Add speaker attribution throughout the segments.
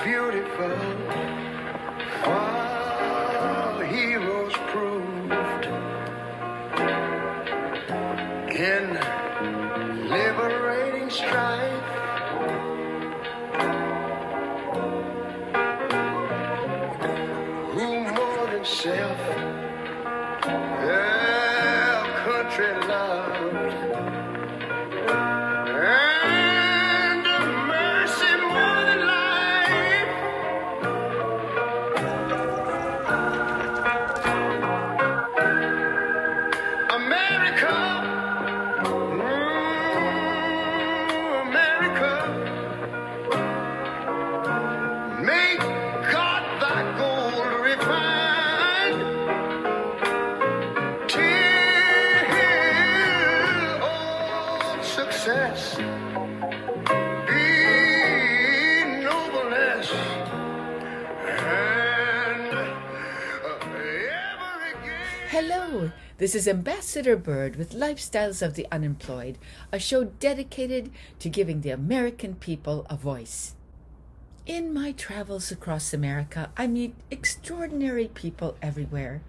Speaker 1: beautiful. Our heroes proved in liberating strife. Who more than self their country loved, and mercy more than life. America, America, make God thy gold refined, till all success be nobleness, and ever again.
Speaker 2: Hello, this is Ambassador Bird with Lifestyles of the Unemployed, a show dedicated to giving the American people a voice. In my travels across America, I meet extraordinary people everywhere,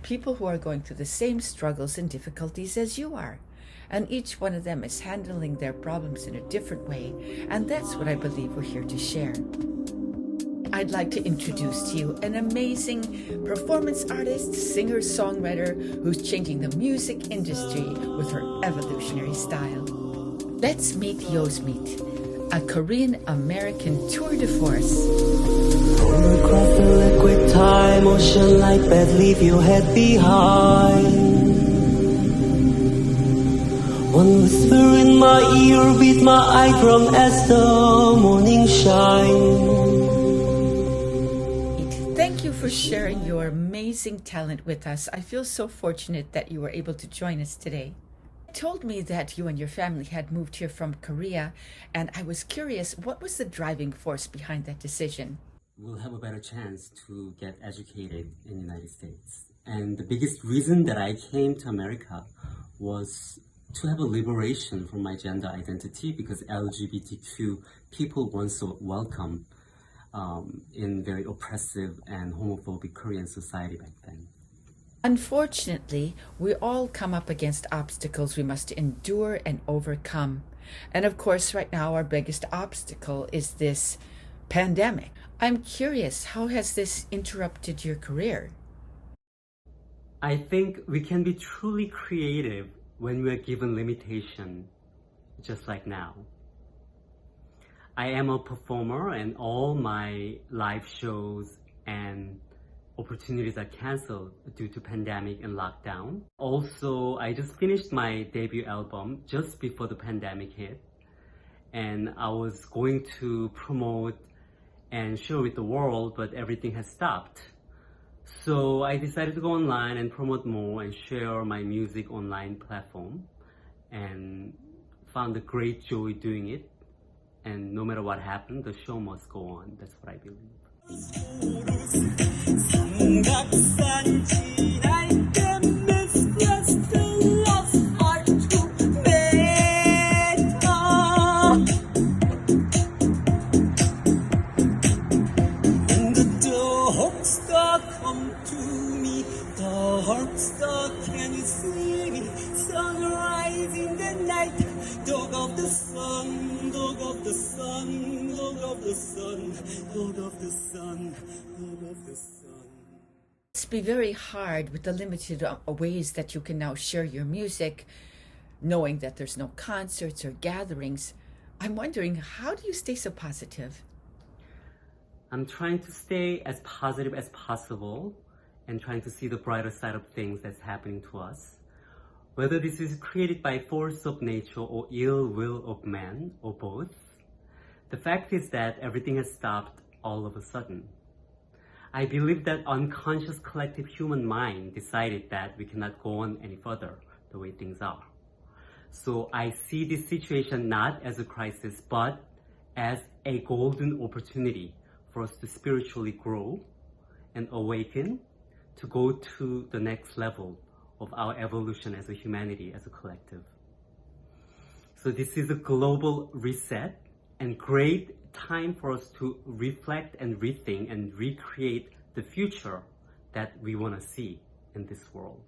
Speaker 2: people who are going through the same struggles and difficulties as you are. And each one of them is handling their problems in a different way, and that's what I believe we're here to share. I'd like to introduce to you an amazing performance artist, singer, songwriter who's changing the music industry with her evolutionary style. Let's meet Yozmit, a Korean-American tour de force.
Speaker 3: Roll across the liquid time ocean like bed, leave your head behind. One whisper in my ear, beat my eye drum as the morning shine.
Speaker 2: Thank you for sharing your amazing talent with us. I feel so fortunate that you were able to join us today. You told me that you and your family had moved here from Korea, and I was curious, what was the driving force behind that decision?
Speaker 4: We'll have a better chance to get educated in the United States. And the biggest reason that I came to America was to have a liberation from my gender identity, because LGBTQ people weren't so welcome in very oppressive and homophobic Korean society back then.
Speaker 2: Unfortunately, we all come up against obstacles we must endure and overcome. And of course, right now, our biggest obstacle is this pandemic. I'm curious, how has this interrupted your career?
Speaker 4: I think we can be truly creative when we are given limitation, just like now. I am a performer, and all my live shows and opportunities are cancelled due to pandemic and lockdown. Also, I just finished my debut album just before the pandemic hit, and I was going to promote and share with the world, but everything has stopped. So I decided to go online and promote more and share my music online platform, and found a great joy doing it. And no matter what happened, the show must go on. That's what I believe.
Speaker 3: Can you see me? Sunrise in the night. Dog of the sun, dog of the sun, dog of the sun, dog of the sun, dog of the sun.
Speaker 2: It's be very hard with the limited ways that you can now share your music, knowing that there's no concerts or gatherings. I'm wondering, how do you stay so positive?
Speaker 4: I'm trying to stay as positive as possible and trying to see the brighter side of things that's happening to us. Whether this is created by force of nature or ill will of man, or both, the fact is that everything has stopped all of a sudden. I believe that unconscious collective human mind decided that we cannot go on any further the way things are. So I see this situation not as a crisis, but as a golden opportunity for us to spiritually grow and awaken, to go to the next level of our evolution as a humanity, as a collective. So this is a global reset and great time for us to reflect and rethink and recreate the future that we want to see in this world.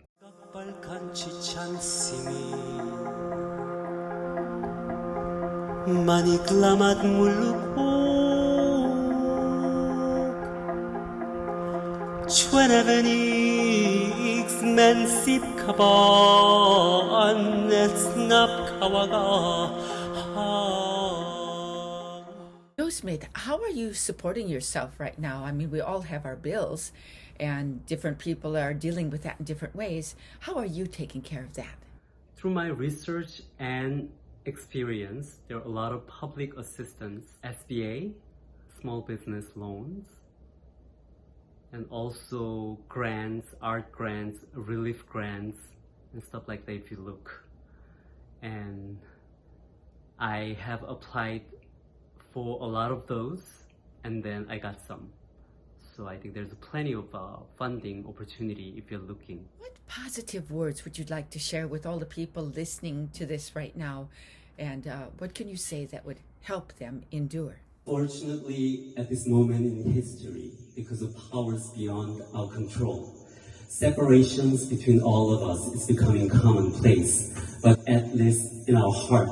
Speaker 2: Yozmit, how are you supporting yourself right now? I mean, we all have our bills, and different people are dealing with that in different ways. How are you taking care of that?
Speaker 4: Through my research and experience, there are a lot of public assistance, SBA, small business loans, and also grants, art grants, relief grants, and stuff like that if you look. And I have applied for a lot of those, and then I got some. So I think there's plenty of funding opportunity if you're looking.
Speaker 2: What positive words would you like to share with all the people listening to this right now? And what can you say that would help them endure?
Speaker 5: Fortunately, at this moment in history, because of powers beyond our control, separations between all of us is becoming commonplace. But at least in our heart,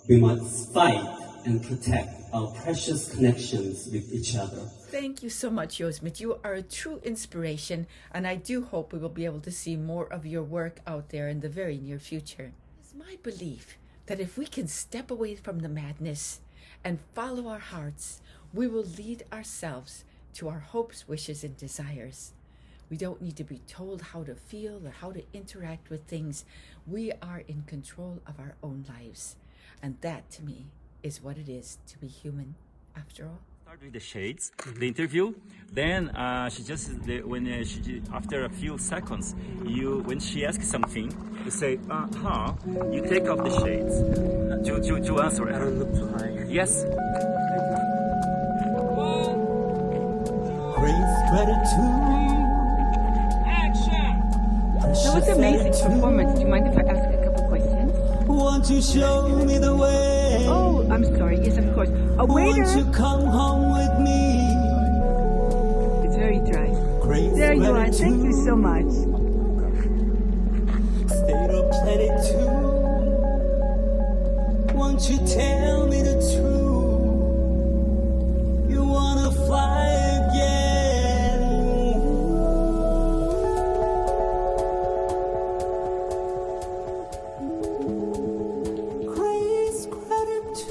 Speaker 5: we must fight and protect our precious connections with each other.
Speaker 2: Thank you so much, Yozmit. You are a true inspiration, and I do hope we will be able to see more of your work out there in the very near future. It's my belief that if we can step away from the madness and follow our hearts, we will lead ourselves to our hopes, wishes, and desires. We don't need to be told how to feel or how to interact with things. We are in control of our own lives. And that, to me, is what it is to be human, after all.
Speaker 6: Start with the shades, the interview. Then she just after a few seconds, when she asks something, you say, you take off the shades to answer her.
Speaker 5: I don't look too high.
Speaker 6: Yes.
Speaker 7: That was an amazing performance. Do you mind if I ask a couple questions?
Speaker 3: Won't you show me the way?
Speaker 7: Oh, I'm sorry. Yes, of course. A waiter.
Speaker 3: Won't you come home with me?
Speaker 7: It's very dry.
Speaker 3: Crazy
Speaker 7: There you are. Thank you so much.
Speaker 3: State of Planet 2. Won't you tell me the truth? You wanna fly again? Crazy gratitude.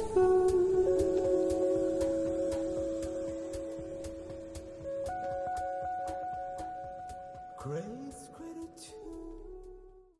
Speaker 3: Crazy gratitude.